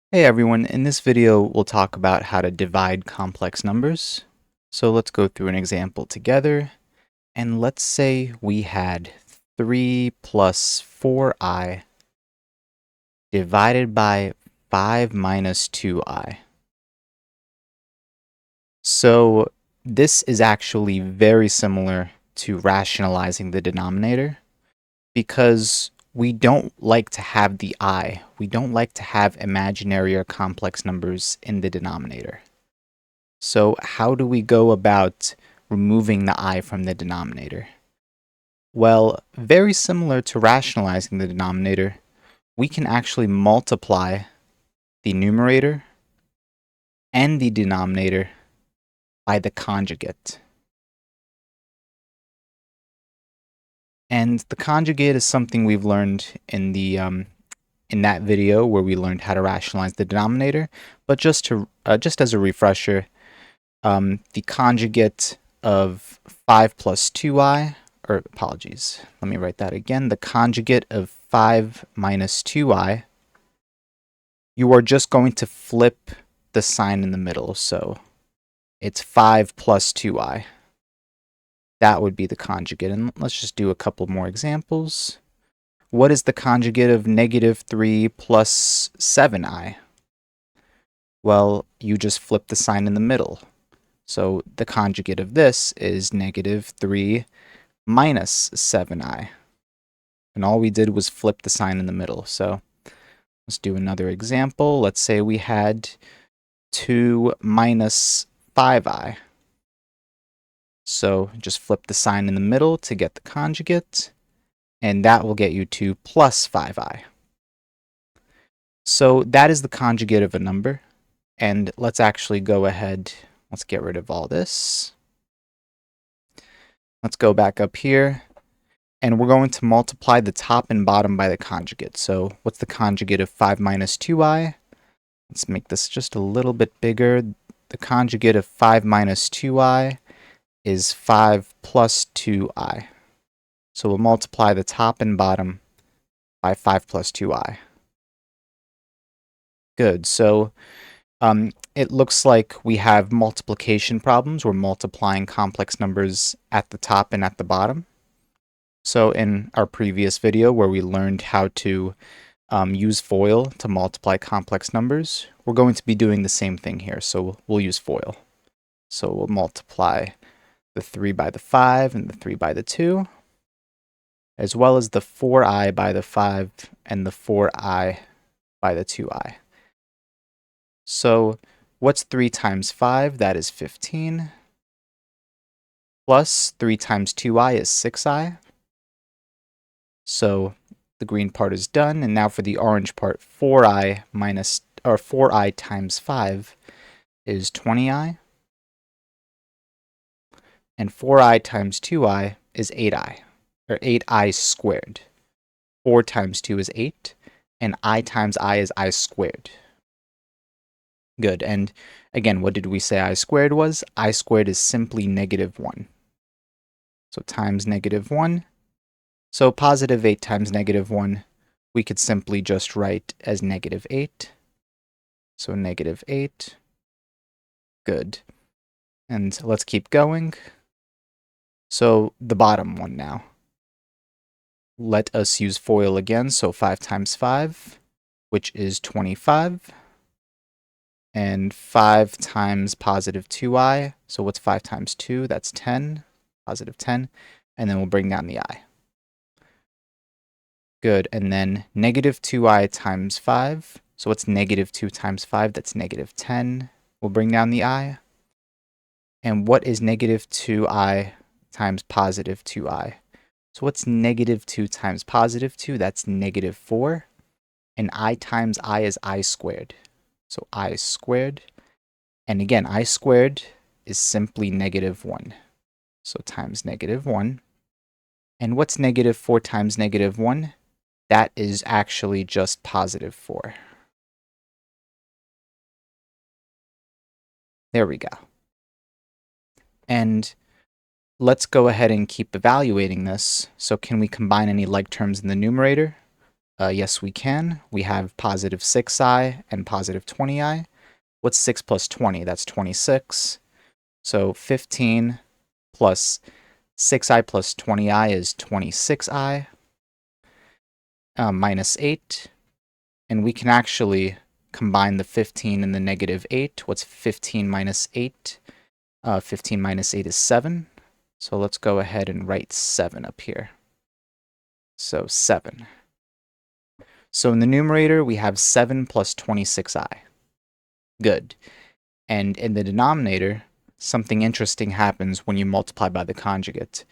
Hey everyone, in this video we'll talk about how to divide complex numbers. So let's go through an example together, and let's say we had 3 plus 4i divided by 5 minus 2i. So this is actually very similar to rationalizing the denominator, because we don't like to have the I. We don't like to have imaginary or complex numbers in the denominator. So how do we go about removing the I from the denominator? Well, very similar to rationalizing the denominator, we can actually multiply the numerator and the denominator by the conjugate. And the conjugate is something we've learned in the in that video where we learned how to rationalize the denominator. But just as a refresher, the conjugate of 5 plus 2i, or apologies, let me write that again. The conjugate of 5 minus 2i, you are just going to flip the sign in the middle. So it's 5 plus 2i. That would be the conjugate. And let's just do a couple more examples. What is the conjugate of negative 3 plus 7i? Well, you just flip the sign in the middle. So the conjugate of this is negative 3 minus 7i. And all we did was flip the sign in the middle. So let's do another example. Let's say we had 2 minus 5i. So just flip the sign in the middle to get the conjugate, and that will get you 2 plus 5i. So that is the conjugate of a number. And let's actually go ahead, let's get rid of all this. Let's go back up here, and we're going to multiply the top and bottom by the conjugate. So what's the conjugate of 5 minus 2i? Let's make this just a little bit bigger. The conjugate of 5 minus 2i is 5 plus 2i. So we'll multiply the top and bottom by 5 plus 2i. Good. So it looks like we have multiplication problems. We're multiplying complex numbers at the top and at the bottom. So in our previous video where we learned how to use FOIL to multiply complex numbers, we're going to be doing the same thing here. So we'll use FOIL. So we'll multiply the 3 by the 5 and the 3 by the 2, as well as the 4i by the 5 and the 4i by the 2i. So what's 3 times 5? That is 15. Plus 3 times 2i is 6i. So the green part is done, and now for the orange part, 4i times 5 is 20i. And 4i times 2i is 8i, or 8i squared. 4 times 2 is 8, and I times I is I squared. Good, and again, what did we say I squared was? I squared is simply negative 1. So times negative 1. So positive 8 times negative 1, we could simply just write as negative 8. So negative 8. Good. And let's keep going. So the bottom one now. Let us use FOIL again. So 5 times 5, which is 25. And 5 times positive 2i. So what's 5 times 2? That's 10. Positive 10. And then we'll bring down the I. Good. And then negative 2i times 5. So what's negative 2 times 5? That's negative 10. We'll bring down the I. And what is negative 2i times positive 2i? So what's negative 2 times positive 2? That's negative 4. And I times I is I squared. So I squared. And again, I squared is simply negative 1. So times negative 1. And what's negative 4 times negative 1? That is actually just positive 4. There we go. And let's go ahead and keep evaluating this. So can we combine any like terms in the numerator? Yes, we can. We have positive 6i and positive 20i. What's 6 plus 20? That's 26. So 15 plus 6i plus 20i is 26i minus 8. And we can actually combine the 15 and the negative 8. What's 15 minus 8? 15 minus 8 is 7. So let's go ahead and write 7 up here. So 7. So in the numerator, we have 7 plus 26i. Good. And in the denominator, something interesting happens when you multiply by the conjugate.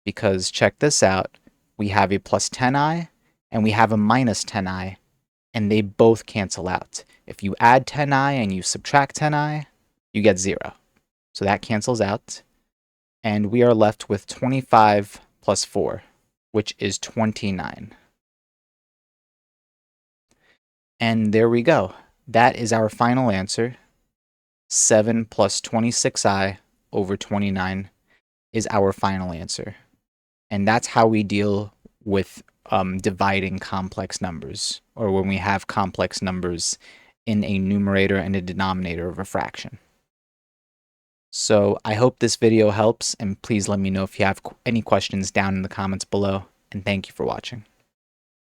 Because check this out. We have a plus 10i and we have a minus 10i, and they both cancel out. If you add 10i and you subtract 10i, you get 0. So that cancels out. And we are left with 25 plus 4, which is 29. And there we go. That is our final answer. 7 plus 26i over 29 is our final answer. And that's how we deal with dividing complex numbers, or when we have complex numbers in a numerator and a denominator of a fraction. So I hope this video helps, and please let me know if you have any questions down in the comments below, and thank you for watching.